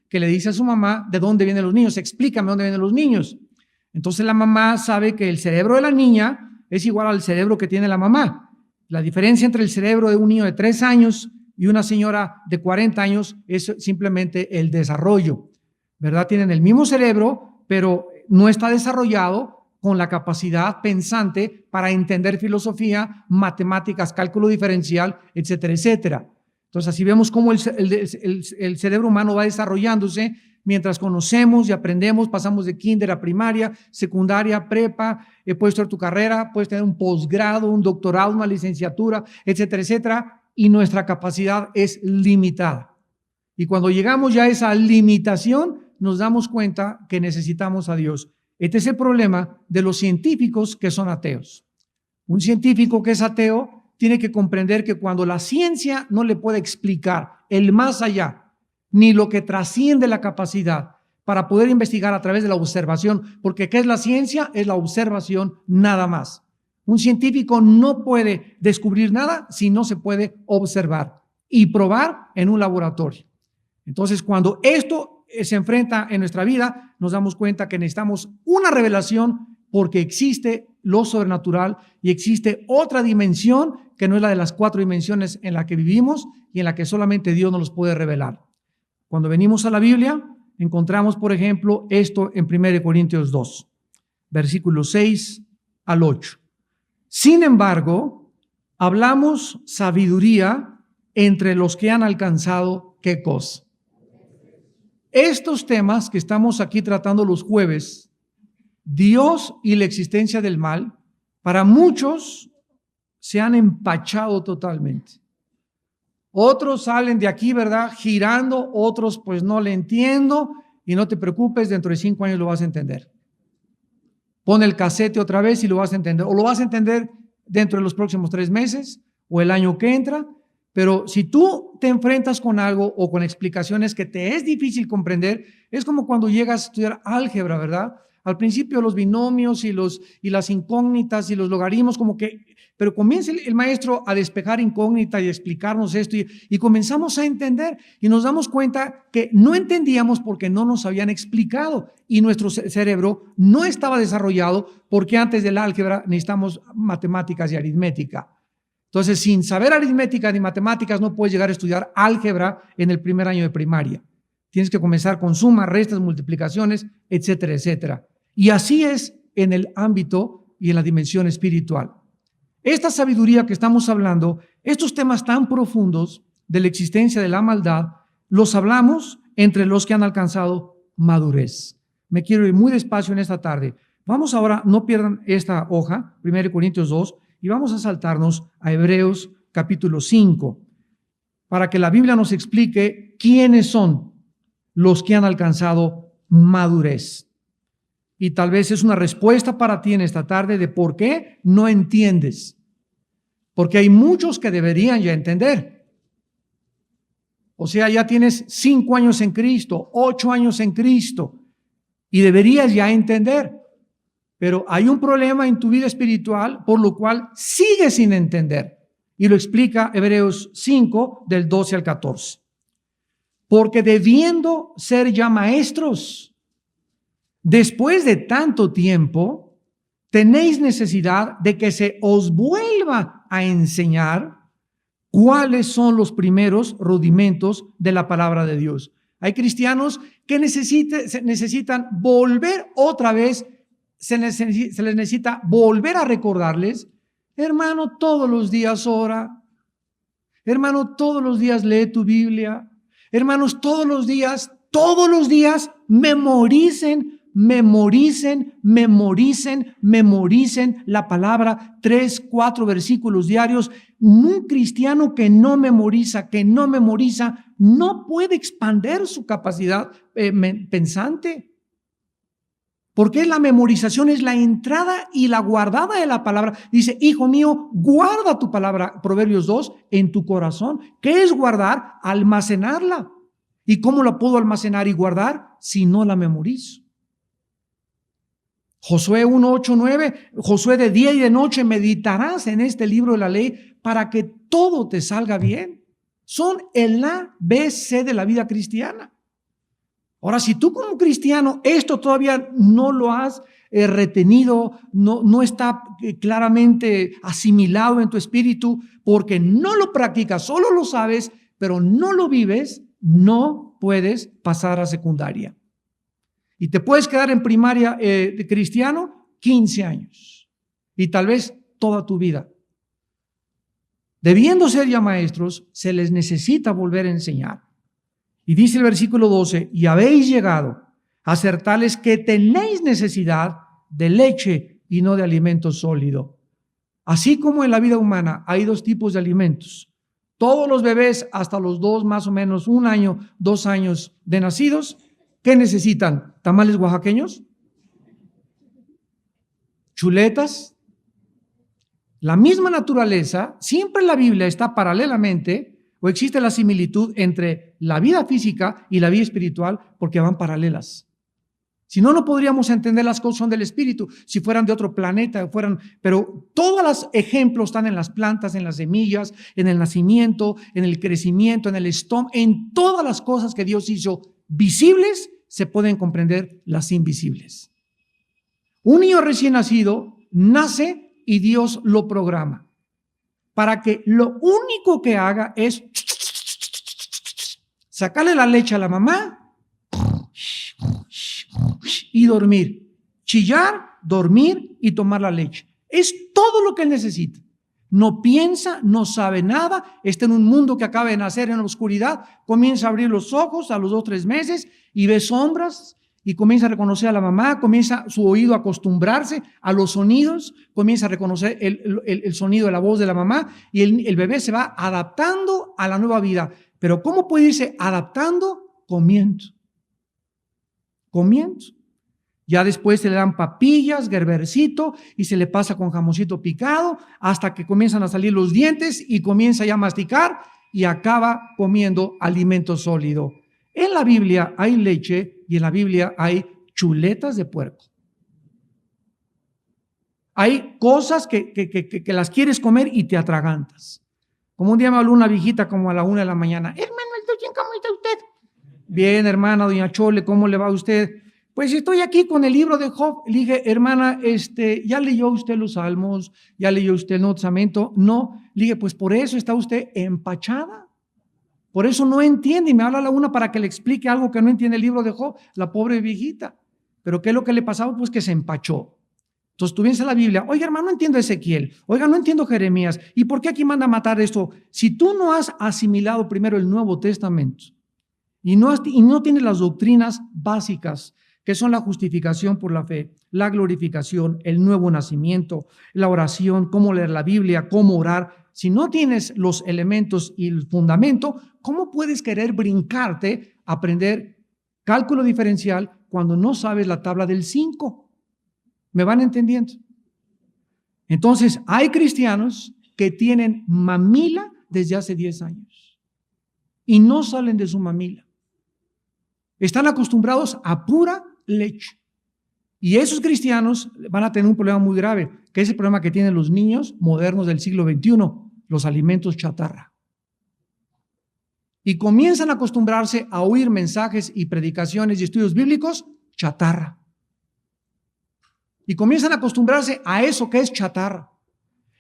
que le dice a su mamá de dónde vienen los niños, explícame dónde vienen los niños. Entonces la mamá sabe que el cerebro de la niña es igual al cerebro que tiene la mamá. La diferencia entre el cerebro de un niño de 3 años y una señora de 40 años es simplemente el desarrollo, ¿verdad? Tienen el mismo cerebro, pero no está desarrollado con la capacidad pensante para entender filosofía, matemáticas, cálculo diferencial, etcétera, etcétera. Entonces, así vemos cómo el cerebro humano va desarrollándose mientras conocemos y aprendemos, pasamos de kinder a primaria, secundaria, prepa, puedes tener tu carrera, puedes tener un posgrado, un doctorado, una licenciatura, etcétera, etcétera, y nuestra capacidad es limitada. Y cuando llegamos ya a esa limitación, nos damos cuenta que necesitamos a Dios. Este es el problema de los científicos que son ateos. Un científico que es ateo tiene que comprender que cuando la ciencia no le puede explicar el más allá, ni lo que trasciende la capacidad para poder investigar a través de la observación, porque ¿qué es la ciencia? Es la observación nada más. Un científico no puede descubrir nada si no se puede observar y probar en un laboratorio. Entonces, cuando esto se enfrenta en nuestra vida, nos damos cuenta que necesitamos una revelación porque existe lo sobrenatural y existe otra dimensión que no es la de las 4 dimensiones en la que vivimos y en la que solamente Dios nos los puede revelar. Cuando venimos a la Biblia, encontramos, por ejemplo, esto en 1 Corintios 2, versículos 6 al 8. Sin embargo, hablamos sabiduría entre los que han alcanzado, ¿qué cosa? Estos temas que estamos aquí tratando los jueves, Dios y la existencia del mal, para muchos se han empachado totalmente. Otros salen de aquí, ¿verdad? Girando, otros pues no le entiendo y no te preocupes, dentro de 5 años lo vas a entender. Pon el casete otra vez y lo vas a entender, o lo vas a entender dentro de los próximos 3 meses o el año que entra, pero si tú te enfrentas con algo o con explicaciones que te es difícil comprender, es como cuando llegas a estudiar álgebra, ¿verdad? Al principio los binomios y las incógnitas y los logaritmos pero comienza el maestro a despejar incógnitas y a explicarnos esto y comenzamos a entender y nos damos cuenta que no entendíamos porque no nos habían explicado y nuestro cerebro no estaba desarrollado porque antes del álgebra necesitamos matemáticas y aritmética. Entonces, sin saber aritmética ni matemáticas no puedes llegar a estudiar álgebra en el primer año de primaria. Tienes que comenzar con sumas, restas, multiplicaciones, etcétera, etcétera. Y así es en el ámbito y en la dimensión espiritual. Esta sabiduría que estamos hablando, estos temas tan profundos de la existencia de la maldad, los hablamos entre los que han alcanzado madurez. Me quiero ir muy despacio en esta tarde. Vamos ahora, no pierdan esta hoja, 1 Corintios 2, y vamos a saltarnos a Hebreos capítulo 5, para que la Biblia nos explique quiénes son los que han alcanzado madurez. Y tal vez es una respuesta para ti en esta tarde de por qué no entiendes. Porque hay muchos que deberían ya entender. O sea, ya tienes 5 años en Cristo, 8 años en Cristo, y deberías ya entender. Pero hay un problema en tu vida espiritual por lo cual sigues sin entender. Y lo explica Hebreos 5, del 12 al 14. Porque debiendo ser ya maestros, después de tanto tiempo, tenéis necesidad de que se os vuelva a enseñar cuáles son los primeros rudimentos de la palabra de Dios. Hay cristianos que necesitan volver otra vez, se les necesita volver a recordarles, hermano, todos los días ora, hermano, todos los días lee tu Biblia, hermanos, todos los días memoricen la palabra, 3, 4 versículos diarios. Un cristiano que no memoriza, no puede expandir su capacidad pensante. Porque la memorización es la entrada y la guardada de la palabra. Dice, hijo mío, guarda tu palabra, Proverbios 2, en tu corazón. ¿Qué es guardar? Almacenarla. ¿Y cómo la puedo almacenar y guardar? Si no la memorizo. Josué 1, 8, 9, Josué, de día y de noche meditarás en este libro de la ley para que todo te salga bien. Son el ABC de la vida cristiana. Ahora, si tú como cristiano esto todavía no lo has retenido, no está claramente asimilado en tu espíritu, porque no lo practicas, solo lo sabes, pero no lo vives, no puedes pasar a secundaria. Y te puedes quedar en primaria de cristiano 15 años y tal vez toda tu vida. Debiendo ser ya maestros, se les necesita volver a enseñar. Y dice el versículo 12, y habéis llegado a ser tales que tenéis necesidad de leche y no de alimento sólido. Así como en la vida humana hay dos tipos de alimentos. Todos los bebés hasta los 2, más o menos 1 año, 2 años de nacidos, ¿qué necesitan? ¿Tamales oaxaqueños? ¿Chuletas? La misma naturaleza, siempre en la Biblia está paralelamente, o existe la similitud entre la vida física y la vida espiritual, porque van paralelas. Si no, no podríamos entender las cosas del espíritu, si fueran de otro planeta, pero todos los ejemplos están en las plantas, en las semillas, en el nacimiento, en el crecimiento, en el estómago, en todas las cosas que Dios hizo visibles, se pueden comprender las invisibles. Un niño recién nacido nace y Dios lo programa para que lo único que haga es sacarle la leche a la mamá y dormir. Chillar, dormir y tomar la leche. Es todo lo que él necesita. No piensa, no sabe nada, está en un mundo que acaba de nacer en la oscuridad, comienza a abrir los ojos a los 2 o 3 meses y ve sombras y comienza a reconocer a la mamá, comienza su oído a acostumbrarse a los sonidos, comienza a reconocer el sonido de la voz de la mamá y el bebé se va adaptando a la nueva vida. Pero ¿cómo puede irse adaptando? Comiendo. Ya después se le dan papillas, gerbercito y se le pasa con jamoncito picado hasta que comienzan a salir los dientes y comienza ya a masticar y acaba comiendo alimento sólido. En la Biblia hay leche y en la Biblia hay chuletas de puerco. Hay cosas que las quieres comer y te atragantas. Como un día me habló una viejita como a la 1 de la mañana. Hermano, ¿cómo está usted? Bien, hermana, doña Chole, ¿cómo le va a usted? Pues estoy aquí con el libro de Job. Le dije, hermana, ¿ya leyó usted los Salmos? ¿Ya leyó usted el Nuevo Testamento? No. Le dije, pues por eso está usted empachada. Por eso no entiende y me habla la una para que le explique algo que no entiende el libro de Job, la pobre viejita. Pero ¿qué es lo que le pasaba? Pues que se empachó. Entonces tú vienes a la Biblia, oiga hermano, no entiendo Ezequiel, oiga, no entiendo Jeremías, ¿y por qué aquí manda a matar esto? Si tú no has asimilado primero el Nuevo Testamento y no tienes las doctrinas básicas, que son la justificación por la fe, la glorificación, el nuevo nacimiento, la oración, cómo leer la Biblia, cómo orar. Si no tienes los elementos y el fundamento, ¿cómo puedes querer brincarte a aprender cálculo diferencial cuando no sabes la tabla del 5? ¿Me van entendiendo? Entonces, hay cristianos que tienen mamila desde hace 10 años y no salen de su mamila. Están acostumbrados a pura leche. Y esos cristianos van a tener un problema muy grave, que es el problema que tienen los niños modernos del siglo XXI, los alimentos chatarra. Y comienzan a acostumbrarse a oír mensajes y predicaciones y estudios bíblicos chatarra. Y comienzan a acostumbrarse a eso que es chatarra.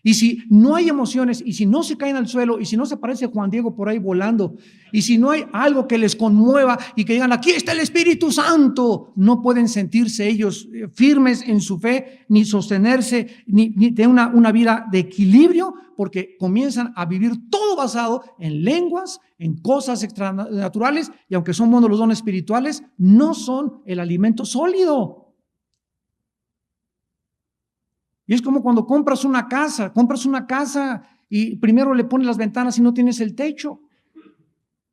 Y si no hay emociones, y si no se caen al suelo, y si no se aparece Juan Diego por ahí volando, y si no hay algo que les conmueva y que digan, aquí está el Espíritu Santo, no pueden sentirse ellos firmes en su fe, ni sostenerse, ni tener una vida de equilibrio, porque comienzan a vivir todo basado en lenguas, en cosas extranaturales, y aunque son buenos los dones espirituales, no son el alimento sólido. Y es como cuando compras una casa y primero le pones las ventanas y no tienes el techo.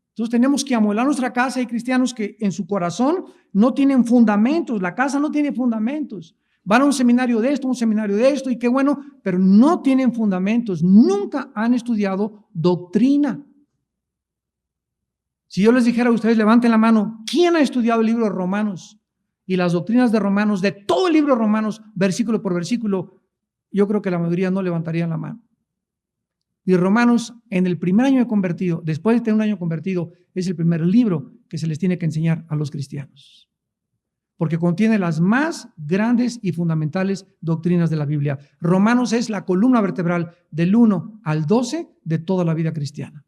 Entonces tenemos que amueblar nuestra casa. Hay cristianos que en su corazón no tienen fundamentos, la casa no tiene fundamentos. Van a un seminario de esto y qué bueno, pero no tienen fundamentos, nunca han estudiado doctrina. Si yo les dijera a ustedes, levanten la mano, ¿quién ha estudiado el libro de Romanos? Y las doctrinas de Romanos, de todo el libro de Romanos, versículo por versículo, yo creo que la mayoría no levantarían la mano. Y Romanos, en el primer año de convertido, después de tener un año convertido, es el primer libro que se les tiene que enseñar a los cristianos, porque contiene las más grandes y fundamentales doctrinas de la Biblia. Romanos es la columna vertebral del 1 al 12 de toda la vida cristiana.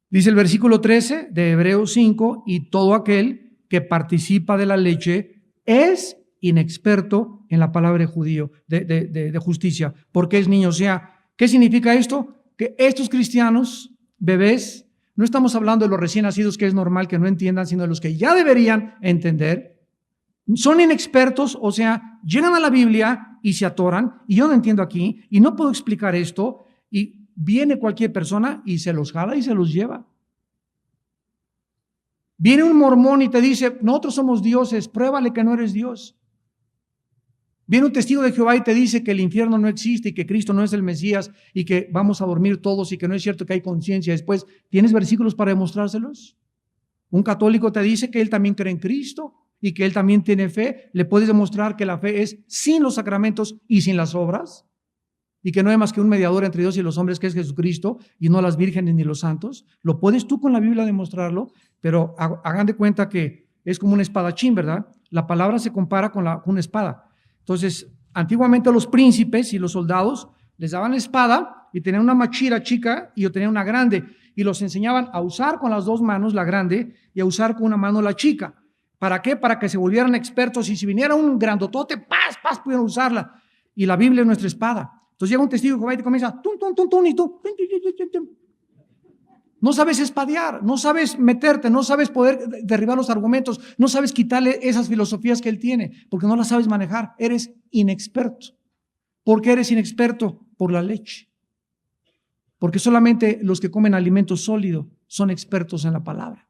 Dice el versículo 13 de Hebreos 5, y todo aquel que participa de la leche es inexperto en la palabra de justicia, porque es niño. O sea, ¿qué significa esto? Que estos cristianos, bebés, no estamos hablando de los recién nacidos, que es normal que no entiendan, sino de los que ya deberían entender. Son inexpertos, o sea, llegan a la Biblia y se atoran, y yo no entiendo aquí, y no puedo explicar esto, y viene cualquier persona y se los jala y se los lleva. Viene un mormón y te dice, nosotros somos dioses, pruébale que no eres Dios. Viene un testigo de Jehová y te dice que el infierno no existe y que Cristo no es el Mesías y que vamos a dormir todos y que no es cierto que hay conciencia después. ¿Tienes versículos para demostrárselos? Un católico te dice que él también cree en Cristo y que él también tiene fe. ¿Le puedes demostrar que la fe es sin los sacramentos y sin las obras? Y que no hay más que un mediador entre Dios y los hombres, que es Jesucristo, y no las vírgenes ni los santos. Lo puedes tú con la Biblia demostrarlo, pero hagan de cuenta que es como un espadachín, ¿verdad? La palabra se compara con una espada. Entonces, antiguamente los príncipes y los soldados les daban la espada y tenían una machira chica y tenían una grande, y los enseñaban a usar con las dos manos la grande y a usar con una mano la chica. ¿Para qué? Para que se volvieran expertos, y si viniera un grandotote, ¡paz! Pudieran usarla. Y la Biblia es nuestra espada. Entonces llega un testigo de Jehová y te comienza, tum, tum, tum, tum, y tú, no sabes espadear, no sabes meterte, no sabes poder derribar los argumentos, no sabes quitarle esas filosofías que él tiene, porque no las sabes manejar, eres inexperto. ¿Por qué eres inexperto? Por la leche. Porque solamente los que comen alimento sólido son expertos en la palabra.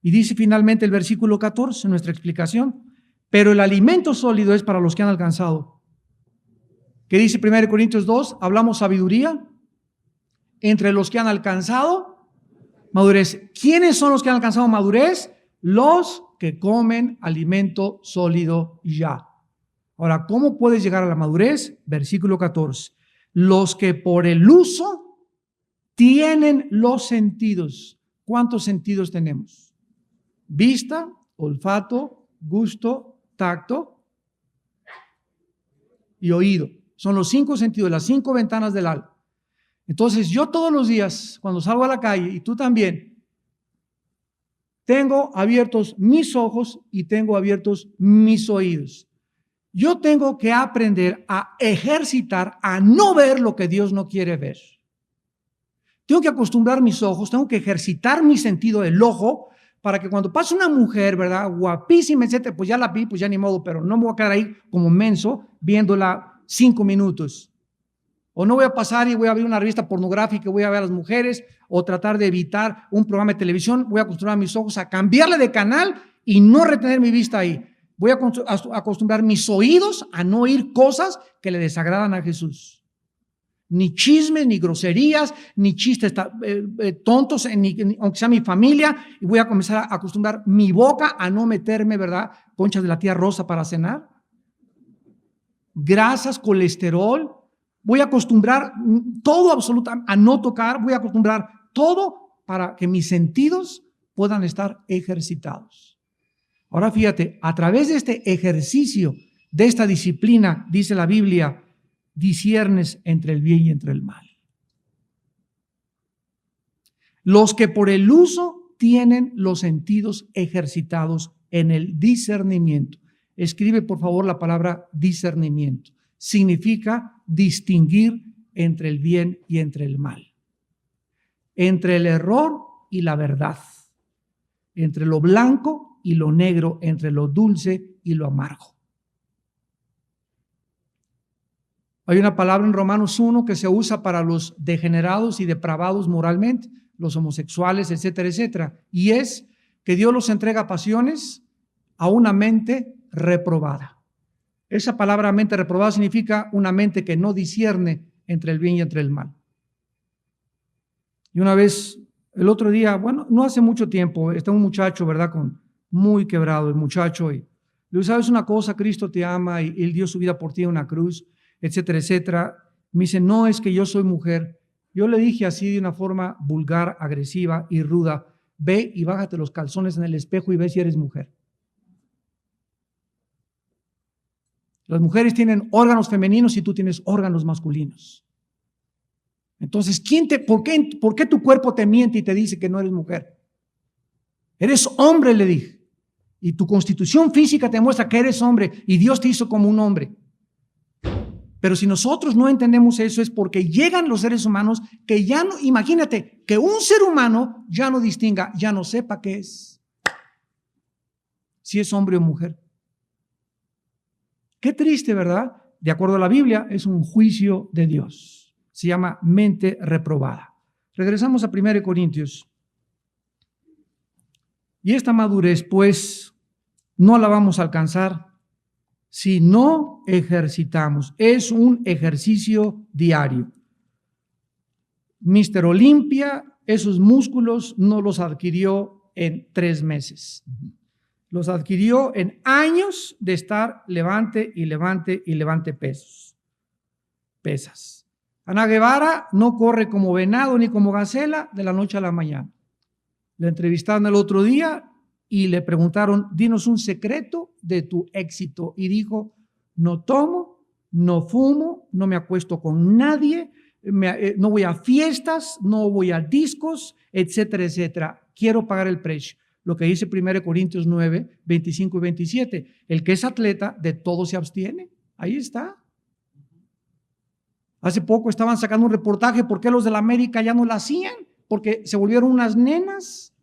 Y dice finalmente el versículo 14, nuestra explicación, pero el alimento sólido es para los que han alcanzado. ¿Qué dice 1 Corintios 2? Hablamos sabiduría entre los que han alcanzado madurez. ¿Quiénes son los que han alcanzado madurez? Los que comen alimento sólido ya. Ahora, ¿cómo puedes llegar a la madurez? Versículo 14. Los que por el uso tienen los sentidos. ¿Cuántos sentidos tenemos? Vista, olfato, gusto, tacto y oído. Son los 5 sentidos, las 5 ventanas del alma. Entonces, yo todos los días, cuando salgo a la calle, y tú también, tengo abiertos mis ojos y tengo abiertos mis oídos. Yo tengo que aprender a ejercitar, a no ver lo que Dios no quiere ver. Tengo que acostumbrar mis ojos, tengo que ejercitar mi sentido del ojo, para que cuando pase una mujer, ¿verdad?, guapísima, etcétera, pues ya la vi, pues ya ni modo, pero no me voy a quedar ahí como menso viéndola 5 minutos. O no voy a pasar y voy a ver una revista pornográfica, voy a ver a las mujeres, o tratar de evitar un programa de televisión. Voy a acostumbrar mis ojos a cambiarle de canal y no retener mi vista ahí. Voy a acostumbrar mis oídos a no oír cosas que le desagradan a Jesús. Ni chismes, ni groserías, ni chistes tontos, aunque sea mi familia. Y voy a comenzar a acostumbrar mi boca a no meterme, ¿verdad?, conchas de la tía Rosa para cenar. Grasas, colesterol. Voy a acostumbrar todo absolutamente a no tocar. Voy a acostumbrar todo para que mis sentidos puedan estar ejercitados. Ahora fíjate, a través de este ejercicio, de esta disciplina, dice la Biblia, disciernes entre el bien y entre el mal. Los que por el uso tienen los sentidos ejercitados en el discernimiento. Escribe por favor la palabra discernimiento. Significa distinguir entre el bien y entre el mal. Entre el error y la verdad. Entre lo blanco y lo negro. Entre lo dulce y lo amargo. Hay una palabra en Romanos 1 que se usa para los degenerados y depravados moralmente, los homosexuales, etcétera, etcétera. Y es que Dios los entrega a pasiones a una mente reprobada. Esa palabra mente reprobada significa una mente que no discierne entre el bien y entre el mal. Y una vez, el otro día, bueno, no hace mucho tiempo, está un muchacho, ¿verdad?, muy quebrado el muchacho, y le digo, ¿sabes una cosa? Cristo te ama y Él dio su vida por ti en una cruz, etcétera, etcétera. Me dice, no, es que yo soy mujer. Yo le dije así de una forma vulgar, agresiva y ruda, ve y bájate los calzones en el espejo y ve si eres mujer. Las mujeres tienen órganos femeninos y tú tienes órganos masculinos. Entonces, ¿por qué tu cuerpo te miente y te dice que no eres mujer? Eres hombre, le dije. Y tu constitución física te muestra que eres hombre y Dios te hizo como un hombre. Pero si nosotros no entendemos eso es porque llegan los seres humanos que ya no, imagínate, que un ser humano ya no distinga, ya no sepa qué es. Si es hombre o mujer. Qué triste, ¿verdad? De acuerdo a la Biblia, es un juicio de Dios. Se llama mente reprobada. Regresamos a 1 Corintios. Y esta madurez, pues, no la vamos a alcanzar si no ejercitamos. Es un ejercicio diario. Mr. Olympia, esos músculos no los adquirió en 3 meses. Los adquirió en años de estar levante y levante y levante pesas. Ana Guevara no corre como venado ni como gacela de la noche a la mañana. Le entrevistaron el otro día y le preguntaron, dinos un secreto de tu éxito. Y dijo, no tomo, no fumo, no me acuesto con nadie, no voy a fiestas, no voy a discos, etcétera, etcétera. Quiero pagar el precio. Lo que dice 1 Corintios 9, 25 y 27. El que es atleta, de todo se abstiene. Ahí está. Hace poco estaban sacando un reportaje por qué los de la América ya no la hacían, porque se volvieron unas nenas.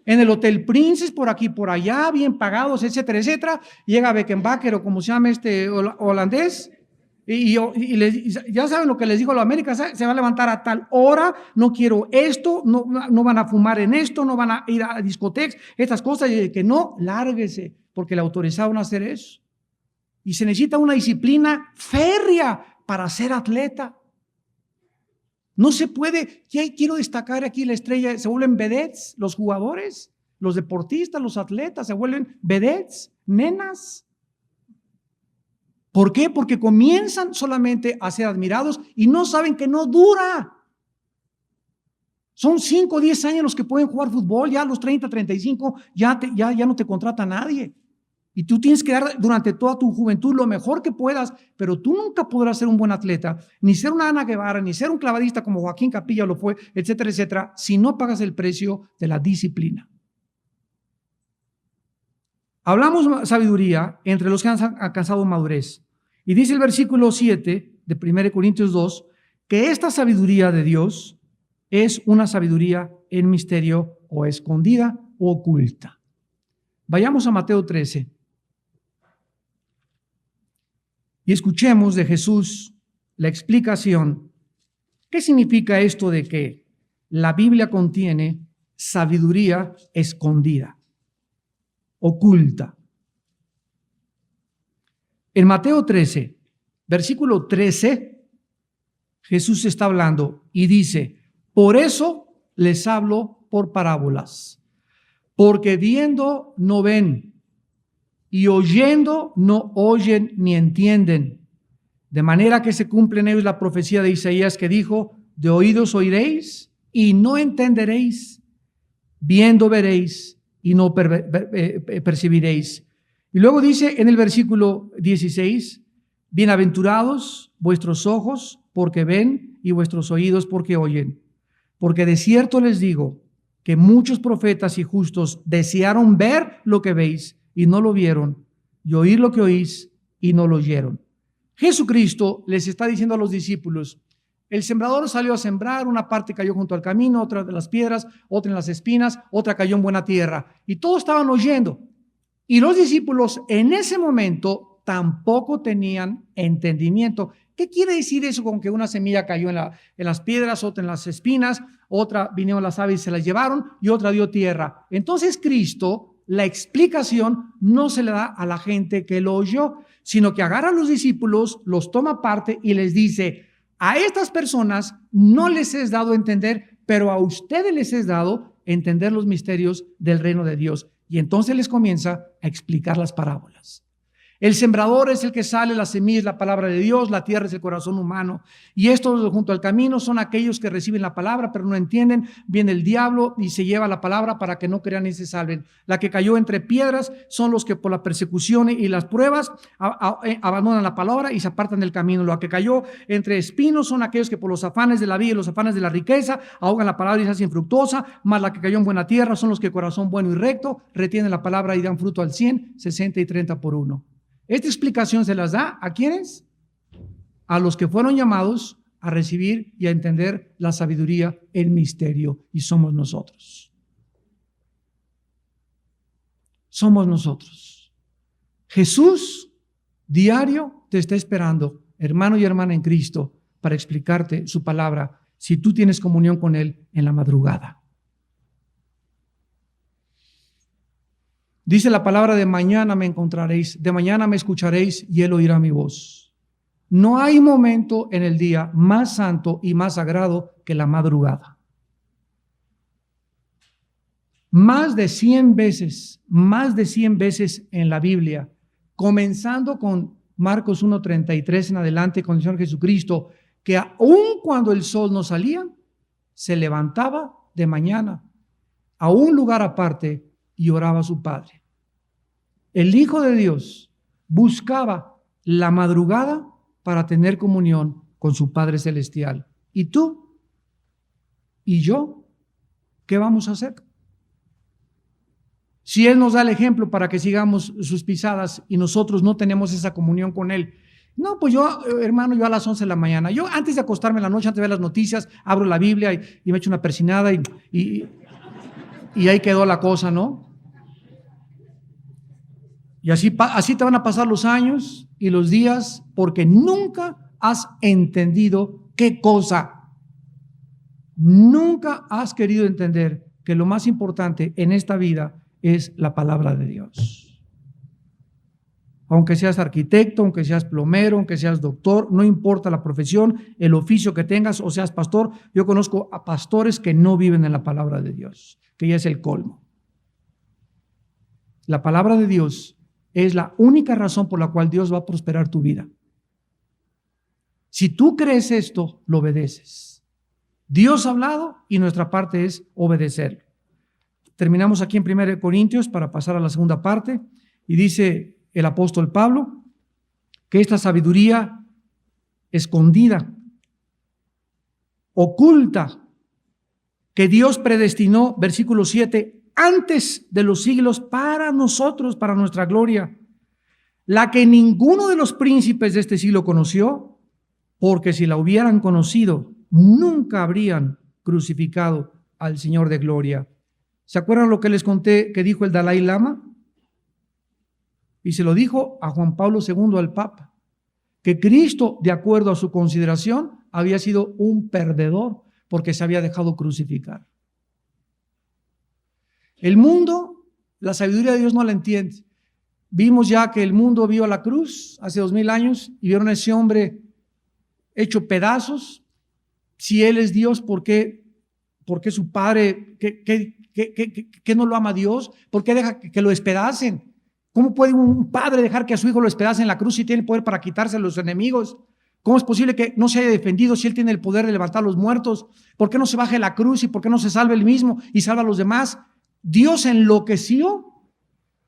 En el Hotel Princess, por aquí, por allá, bien pagados, etcétera, etcétera. Llega Beckenbauer o como se llama este holandés. Y ya saben lo que les digo a la América, se va a levantar a tal hora, no quiero esto, no van a fumar en esto, no van a ir a discotecas, estas cosas, y que no, lárguese, porque le autorizaron a hacer eso. Y se necesita una disciplina férrea para ser atleta. No se puede, quiero destacar aquí la estrella, se vuelven vedettes los jugadores, los deportistas, los atletas, se vuelven vedettes, nenas. ¿Por qué? Porque comienzan solamente a ser admirados y no saben que no dura. Son 5 o 10 años los que pueden jugar fútbol, ya a los 30, 35, ya no te contrata nadie. Y tú tienes que dar durante toda tu juventud lo mejor que puedas, pero tú nunca podrás ser un buen atleta, ni ser una Ana Guevara, ni ser un clavadista como Joaquín Capilla lo fue, etcétera, etcétera, si no pagas el precio de la disciplina. Hablamos sabiduría entre los que han alcanzado madurez. Y dice el versículo 7 de 1 Corintios 2, que esta sabiduría de Dios es una sabiduría en misterio o escondida o oculta. Vayamos a Mateo 13. Y escuchemos de Jesús la explicación. ¿Qué significa esto de que la Biblia contiene sabiduría escondida, oculta? En Mateo 13, versículo 13, Jesús está hablando y dice, por eso les hablo por parábolas, porque viendo no ven, y oyendo no oyen ni entienden. De manera que se cumple en ellos la profecía de Isaías que dijo, de oídos oiréis y no entenderéis, viendo veréis y no percibiréis. Y luego dice en el versículo 16, bienaventurados vuestros ojos porque ven y vuestros oídos porque oyen. Porque de cierto les digo que muchos profetas y justos desearon ver lo que veis y no lo vieron, y oír lo que oís y no lo oyeron. Jesucristo les está diciendo a los discípulos, el sembrador salió a sembrar, una parte cayó junto al camino, otra de las piedras, otra en las espinas, otra cayó en buena tierra, y todos estaban oyendo. Y los discípulos en ese momento tampoco tenían entendimiento. ¿Qué quiere decir eso con que una semilla cayó en las piedras, otra en las espinas, otra vinieron las aves y se las llevaron y otra dio tierra? Entonces Cristo, la explicación no se le da a la gente que lo oyó, sino que agarra a los discípulos, los toma aparte y les dice, a estas personas no les es dado entender, pero a ustedes les es dado entender los misterios del reino de Dios. Y entonces les comienza a explicar las parábolas. El sembrador es el que sale, la semilla es la palabra de Dios, la tierra es el corazón humano. Y estos junto al camino son aquellos que reciben la palabra, pero no entienden. Viene el diablo y se lleva la palabra para que no crean y se salven. La que cayó entre piedras son los que por la persecución y las pruebas abandonan la palabra y se apartan del camino. La que cayó entre espinos son aquellos que por los afanes de la vida y los afanes de la riqueza ahogan la palabra y se hacen infructuosa. Más la que cayó en buena tierra son los que corazón bueno y recto retienen la palabra y dan fruto al 100, 60 y 30 por uno. Esta explicación se las da ¿a quiénes? A los que fueron llamados a recibir y a entender la sabiduría, el misterio, y somos nosotros. Somos nosotros. Jesús diario te está esperando, hermano y hermana en Cristo, para explicarte su palabra, si tú tienes comunión con Él en la madrugada. Dice la palabra: de mañana me encontraréis, de mañana me escucharéis y Él oirá mi voz. No hay momento en el día más santo y más sagrado que la madrugada. Más de 100 veces en la Biblia, comenzando con Marcos 1:33 en adelante con el Señor Jesucristo, que aun cuando el sol no salía, se levantaba de mañana a un lugar aparte y oraba a su Padre. El Hijo de Dios buscaba la madrugada para tener comunión con su Padre Celestial. ¿Y tú? ¿Y yo? ¿Qué vamos a hacer? Si Él nos da el ejemplo para que sigamos sus pisadas y nosotros no tenemos esa comunión con Él. No, pues yo, hermano, yo a las 11 de la mañana, yo antes de acostarme en la noche, antes de ver las noticias, abro la Biblia y me echo una persinada y ahí quedó la cosa, ¿no? Y así te van a pasar los años y los días porque nunca has entendido qué cosa. Nunca has querido entender que lo más importante en esta vida es la palabra de Dios. Aunque seas arquitecto, aunque seas plomero, aunque seas doctor, no importa la profesión, el oficio que tengas o seas pastor. Yo conozco a pastores que no viven en la palabra de Dios, que ya es el colmo. La palabra de Dios es la única razón por la cual Dios va a prosperar tu vida. Si tú crees esto, lo obedeces. Dios ha hablado y nuestra parte es obedecer. Terminamos aquí en 1 Corintios para pasar a la segunda parte y dice el apóstol Pablo que esta sabiduría escondida, oculta, que Dios predestinó, versículo 7, antes de los siglos para nosotros, para nuestra gloria, la que ninguno de los príncipes de este siglo conoció, porque si la hubieran conocido, nunca habrían crucificado al Señor de gloria. ¿Se acuerdan lo que les conté que dijo el Dalai Lama? Y se lo dijo a Juan Pablo II, al Papa, que Cristo, de acuerdo a su consideración, había sido un perdedor porque se había dejado crucificar. El mundo, la sabiduría de Dios no la entiende. Vimos ya que el mundo vio a la cruz hace 2000 años y vieron a ese hombre hecho pedazos. Si Él es Dios, ¿por qué su Padre, qué no lo ama Dios? ¿Por qué deja que lo despedacen? ¿Cómo puede un padre dejar que a su hijo lo despedace en la cruz si tiene el poder para quitarse a los enemigos? ¿Cómo es posible que no se haya defendido si Él tiene el poder de levantar a los muertos? ¿Por qué no se baja de la cruz y por qué no se salva Él mismo y salva a los demás? Dios enloqueció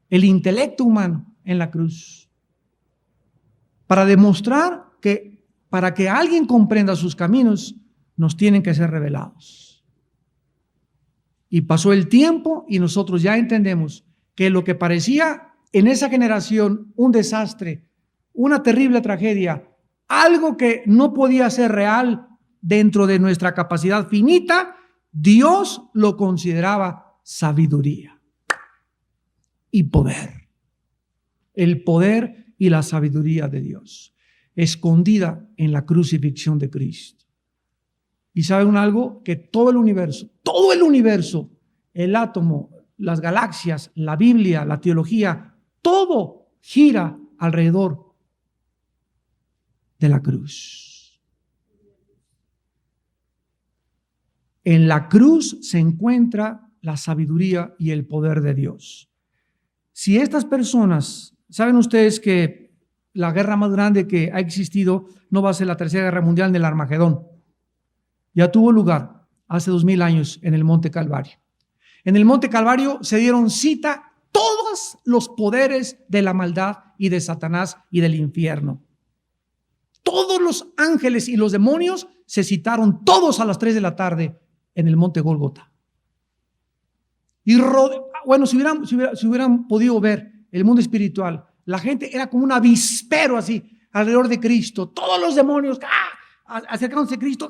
el intelecto humano en la cruz para demostrar que para que alguien comprenda sus caminos nos tienen que ser revelados. Y pasó el tiempo y nosotros ya entendemos que lo que parecía en esa generación un desastre, una terrible tragedia, algo que no podía ser real dentro de nuestra capacidad finita, Dios lo consideraba sabiduría y poder. El poder y la sabiduría de Dios, escondida en la crucifixión de Cristo. ¿Y saben algo? Que todo el universo, el átomo, las galaxias, la Biblia, la teología, todo gira alrededor de la cruz. En la cruz se encuentra la sabiduría y el poder de Dios. Si estas personas, saben ustedes que la guerra más grande que ha existido no va a ser la Tercera Guerra Mundial ni el Armagedón. Ya tuvo lugar hace 2000 años en el Monte Calvario. En el Monte Calvario se dieron cita todos los poderes de la maldad y de Satanás y del infierno. Todos los ángeles y los demonios se citaron todos a las 3 de la tarde en el Monte Gólgota. Y bueno, si hubieran podido ver el mundo espiritual, la gente era como un avispero así alrededor de Cristo. Todos los demonios acercándose a Cristo.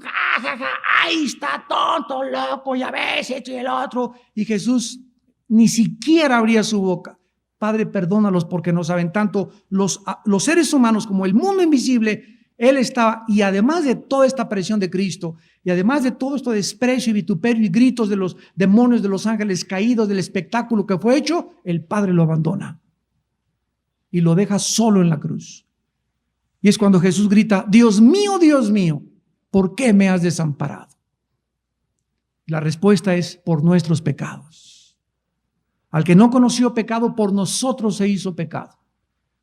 Ahí está, tonto, loco, ya ves, esto y el otro. Y Jesús ni siquiera abría su boca. Padre, perdónalos porque no saben tanto los seres humanos como el mundo invisible. Él estaba, y además de toda esta presión de Cristo, y además de todo esto desprecio y vituperio y gritos de los demonios, de los ángeles caídos, del espectáculo que fue hecho, el Padre lo abandona y lo deja solo en la cruz. Y es cuando Jesús grita: Dios mío, ¿por qué me has desamparado? La respuesta es: por nuestros pecados. Al que no conoció pecado, por nosotros se hizo pecado.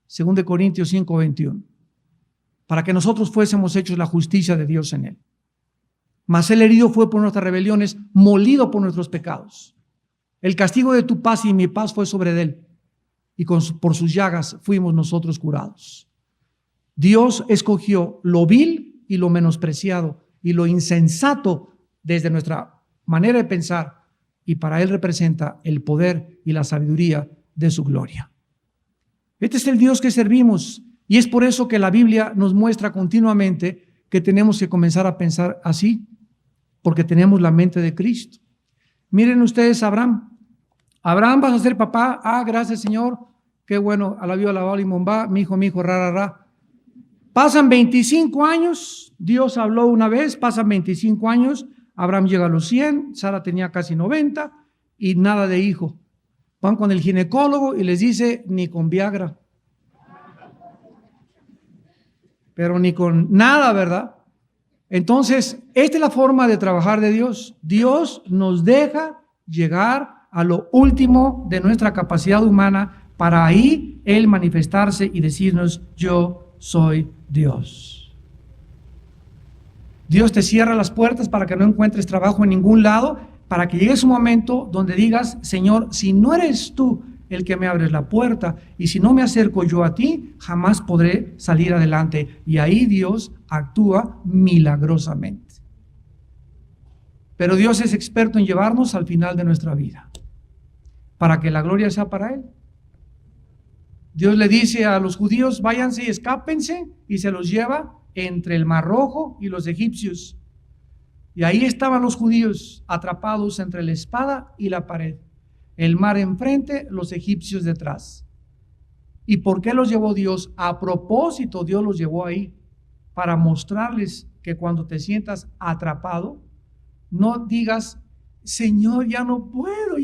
2 Corintios 5:21. Para que nosotros fuésemos hechos la justicia de Dios en él. Mas él herido fue por nuestras rebeliones, molido por nuestros pecados. El castigo de tu paz y mi paz fue sobre él, y por sus llagas fuimos nosotros curados. Dios escogió lo vil y lo menospreciado y lo insensato desde nuestra manera de pensar, y para él representa el poder y la sabiduría de su gloria. Este es el Dios que servimos. Y es por eso que la Biblia nos muestra continuamente que tenemos que comenzar a pensar así, porque tenemos la mente de Cristo. Miren ustedes a Abraham. Abraham, vas a ser papá. Gracias, Señor. Qué bueno, alabío, alabado y mombá. Mi hijo, ra. Pasan 25 años. Dios habló una vez, pasan 25 años. Abraham llega a los 100, Sara tenía casi 90 y nada de hijo. Van con el ginecólogo y les dice: ni con Viagra. Pero ni con nada, ¿verdad? Entonces, esta es la forma de trabajar de Dios. Dios nos deja llegar a lo último de nuestra capacidad humana para ahí Él manifestarse y decirnos: yo soy Dios. Dios te cierra las puertas para que no encuentres trabajo en ningún lado, para que llegue un momento donde digas: Señor, si no eres tú el que me abres la puerta, y si no me acerco yo a ti, jamás podré salir adelante. Y ahí Dios actúa milagrosamente. Pero Dios es experto en llevarnos al final de nuestra vida, para que la gloria sea para Él. Dios le dice a los judíos: váyanse y escápense, y se los lleva entre el Mar Rojo y los egipcios. Y ahí estaban los judíos atrapados entre la espada y la pared. El mar enfrente, los egipcios detrás. ¿Y por qué los llevó Dios? A propósito, Dios los llevó ahí para mostrarles que cuando te sientas atrapado, no digas: Señor, ya no puedo,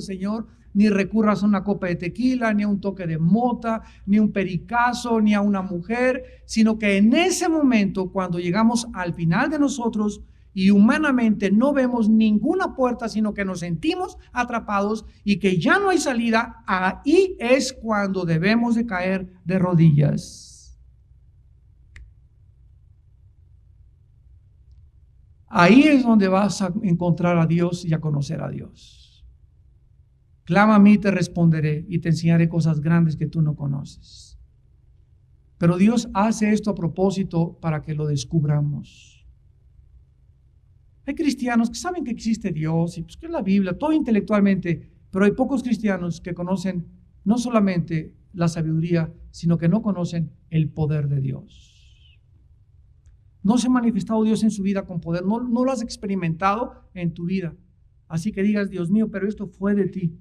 Señor. Ni recurras a una copa de tequila, ni a un toque de mota, ni a un pericazo, ni a una mujer, sino que en ese momento, cuando llegamos al final de nosotros, y humanamente no vemos ninguna puerta, sino que nos sentimos atrapados y que ya no hay salida, ahí es cuando debemos de caer de rodillas. Ahí es donde vas a encontrar a Dios y a conocer a Dios. Clama a mí y te responderé y te enseñaré cosas grandes que tú no conoces. Pero Dios hace esto a propósito para que lo descubramos. Hay cristianos que saben que existe Dios y pues que es la Biblia, todo intelectualmente, pero hay pocos cristianos que conocen no solamente la sabiduría, sino que no conocen el poder de Dios. No se ha manifestado Dios en su vida con poder, no lo has experimentado en tu vida. Así que digas: Dios mío, pero esto fue de ti.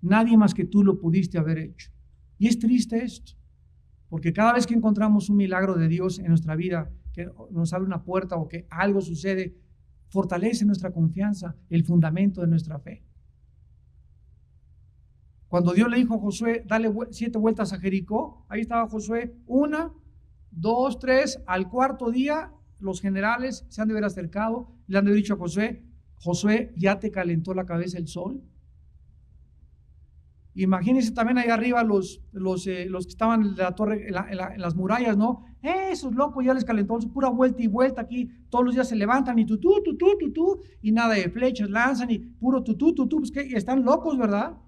Nadie más que tú lo pudiste haber hecho. Y es triste esto, porque cada vez que encontramos un milagro de Dios en nuestra vida, que nos abre una puerta o que algo sucede, fortalece nuestra confianza, el fundamento de nuestra fe. Cuando Dios le dijo a Josué: dale 7 vueltas a Jericó, ahí estaba Josué, 1, 2, 3, al cuarto día los generales se han de haber acercado y le han de haber dicho a Josué: Josué, ¿ya te calentó la cabeza el sol? Imagínense también ahí arriba los que estaban en la torre, en las murallas, ¿no? Esos locos ya les calentó, pura vuelta y vuelta aquí, todos los días se levantan y tutú, y nada de flechas lanzan y puro tutú, pues que están locos, ¿verdad?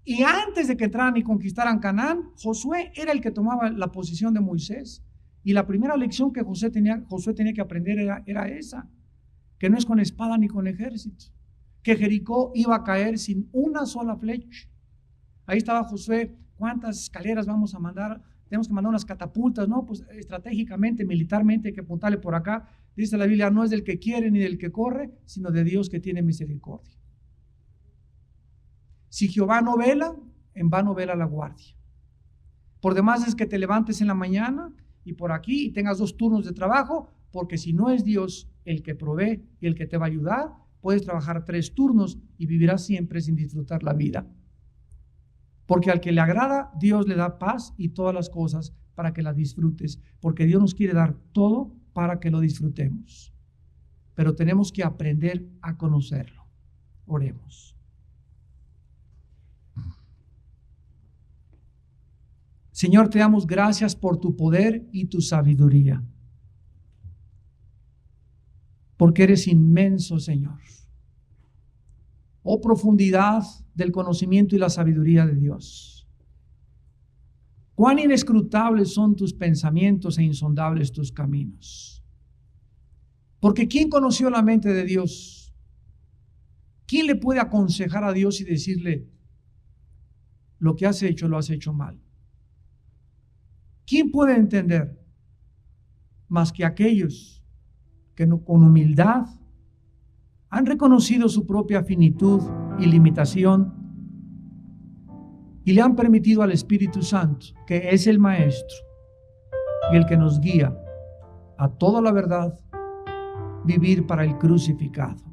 Y antes de que entraran y conquistaran Canaán, Josué era el que tomaba la posición de Moisés. Y la primera lección que Josué tenía que aprender era esa, que no es con espada ni con ejército, que Jericó iba a caer sin una sola flecha. Ahí estaba Josué, ¿cuántas escaleras vamos a mandar? Tenemos que mandar unas catapultas, ¿no? Pues estratégicamente, militarmente hay que apuntarle por acá. Dice la Biblia, no es del que quiere ni del que corre, sino de Dios que tiene misericordia. Si Jehová no vela, en vano vela la guardia. Por demás es que te levantes en la mañana y por aquí y tengas 2 turnos de trabajo, porque si no es Dios el que provee y el que te va a ayudar, puedes trabajar 3 turnos y vivirás siempre sin disfrutar la vida. Porque al que le agrada, Dios le da paz y todas las cosas para que las disfrutes, porque Dios nos quiere dar todo para que lo disfrutemos. Pero tenemos que aprender a conocerlo. Oremos. Señor, te damos gracias por tu poder y tu sabiduría, porque eres inmenso, Señor. Oh, profundidad del conocimiento y la sabiduría de Dios. Cuán inescrutables son tus pensamientos e insondables tus caminos. Porque ¿quién conoció la mente de Dios? ¿Quién le puede aconsejar a Dios y decirle, lo que has hecho, lo has hecho mal? ¿Quién puede entender más que aquellos que con humildad han reconocido su propia finitud y limitación y le han permitido al Espíritu Santo, que es el Maestro y el que nos guía a toda la verdad, vivir para el crucificado?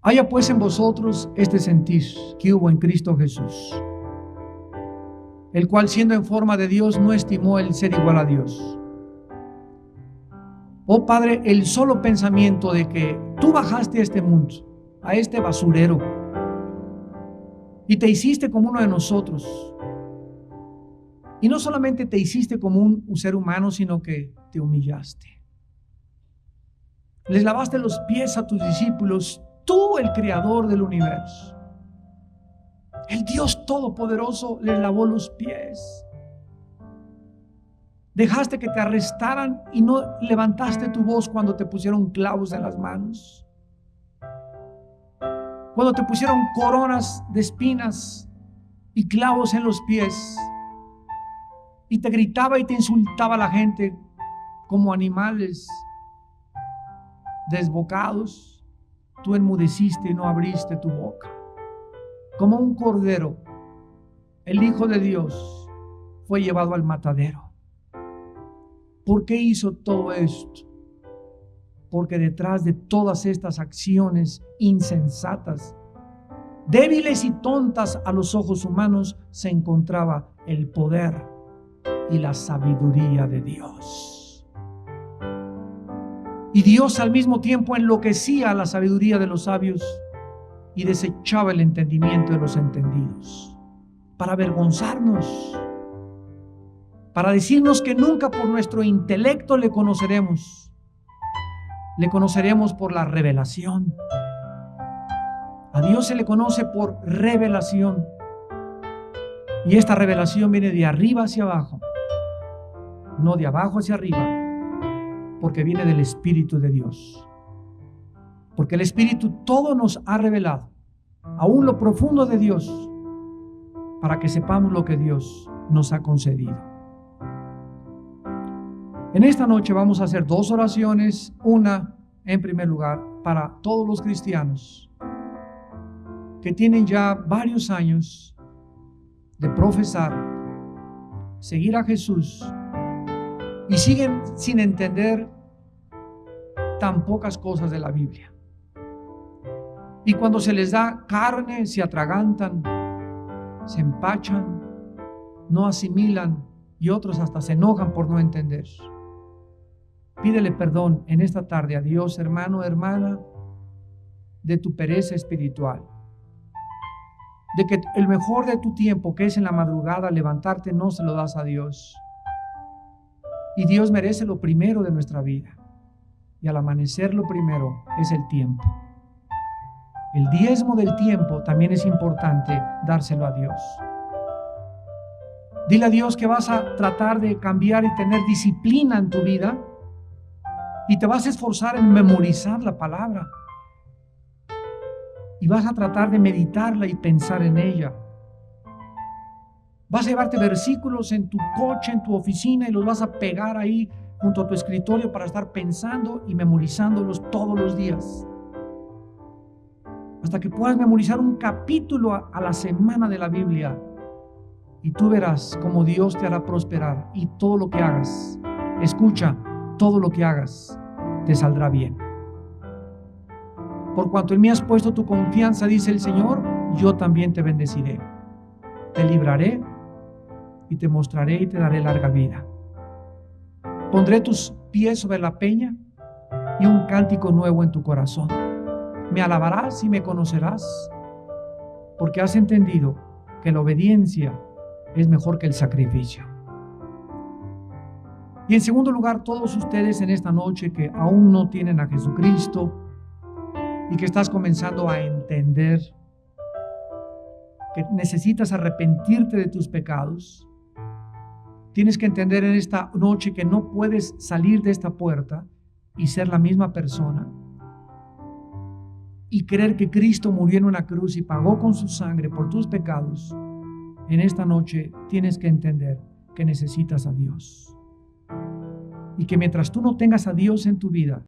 Haya pues en vosotros este sentir que hubo en Cristo Jesús, el cual siendo en forma de Dios no estimó el ser igual a Dios. Oh Padre, el solo pensamiento de que tú bajaste a este mundo, a este basurero, y te hiciste como uno de nosotros. Y no solamente te hiciste como un ser humano, sino que te humillaste. Les lavaste los pies a tus discípulos, tú, el creador del universo. El Dios Todopoderoso les lavó los pies. Dejaste que te arrestaran y no levantaste tu voz cuando te pusieron clavos en las manos. Cuando te pusieron coronas de espinas y clavos en los pies. Y te gritaba y te insultaba la gente como animales desbocados. Tú enmudeciste y no abriste tu boca. Como un cordero, el Hijo de Dios fue llevado al matadero. ¿Por qué hizo todo esto? Porque detrás de todas estas acciones insensatas, débiles y tontas a los ojos humanos, se encontraba el poder y la sabiduría de Dios. Y Dios al mismo tiempo enloquecía la sabiduría de los sabios y desechaba el entendimiento de los entendidos, para avergonzarnos, para decirnos que nunca por nuestro intelecto le conoceremos por la revelación. A Dios se le conoce por revelación, y esta revelación viene de arriba hacia abajo, no de abajo hacia arriba, porque viene del Espíritu de Dios. Porque el Espíritu todo nos ha revelado, aún lo profundo de Dios, para que sepamos lo que Dios nos ha concedido. En esta noche vamos a hacer 2 oraciones. Una, en primer lugar, para todos los cristianos que tienen ya varios años de profesar, seguir a Jesús y siguen sin entender tan pocas cosas de la Biblia. Y cuando se les da carne, se atragantan, se empachan, no asimilan, y otros hasta se enojan por no entender. Pídele perdón en esta tarde a Dios, hermano, hermana, de tu pereza espiritual, de que el mejor de tu tiempo, que es en la madrugada, levantarte, no se lo das a Dios. Y Dios merece lo primero de nuestra vida. Y al amanecer lo primero es el tiempo. El diezmo del tiempo también es importante dárselo a Dios. Dile a Dios que vas a tratar de cambiar y tener disciplina en tu vida y te vas a esforzar en memorizar la palabra y vas a tratar de meditarla y pensar en ella. Vas a llevarte versículos en tu coche, en tu oficina, y los vas a pegar ahí junto a tu escritorio para estar pensando y memorizándolos todos los días, hasta que puedas memorizar un capítulo a la semana de la Biblia. Y tú verás cómo Dios te hará prosperar, y todo lo que hagas, escucha, todo lo que hagas te saldrá bien. Por cuanto en mí has puesto tu confianza, dice el Señor, yo también te bendeciré. Te libraré y te mostraré y te daré larga vida. Pondré tus pies sobre la peña y un cántico nuevo en tu corazón. Me alabarás y me conocerás, porque has entendido que la obediencia es mejor que el sacrificio. Y en segundo lugar, todos ustedes en esta noche que aún no tienen a Jesucristo y que estás comenzando a entender que necesitas arrepentirte de tus pecados, tienes que entender en esta noche que no puedes salir de esta puerta y ser la misma persona y creer que Cristo murió en una cruz y pagó con su sangre por tus pecados. En esta noche tienes que entender que necesitas a Dios y que mientras tú no tengas a Dios en tu vida,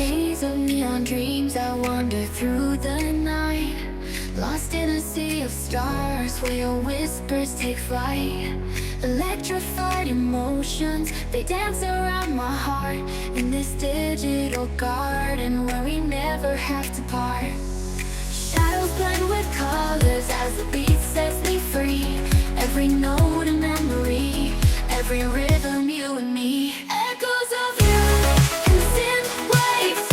haze of neon dreams, I wander through the night, lost in a sea of stars where your whispers take flight. Electrified emotions, they dance around my heart, in this digital garden where we never have to part. Shadows blend with colors as the beat sets me free. Every note a memory, every rhythm you and me. Echoes of you and synth waves,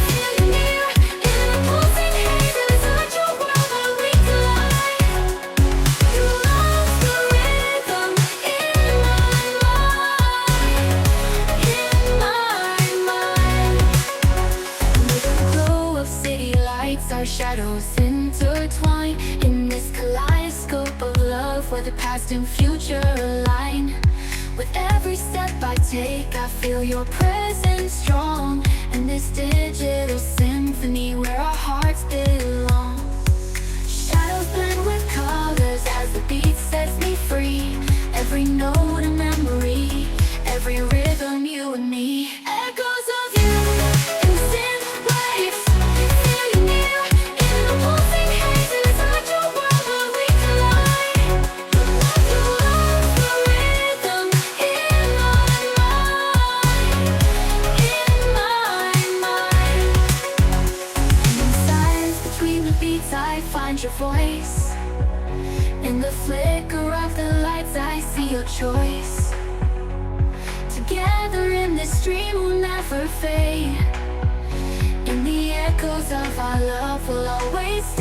feel you near in the pulsing haze. Inside your world where we collide. You lost the rhythm in my mind, in my mind. With the glow of city lights, our shadows intertwine in this kaleidoscope of love where the past and future align. With every step I take, I feel your presence strong, in this digital symphony where our hearts belong. Shadows blend with colors as the beat sets me free. Every note a memory, every rhythm you and me. Echoes of you and synth waves, feel you near in the pulsing haze. Inside your world where we collide. You lost the rhythm in my mind, in my mind. And in silence between the beats I find your voice. In the flicker of the lights I see your choice. Together in this dream we'll never fade. In the echoes of our love we'll always stay.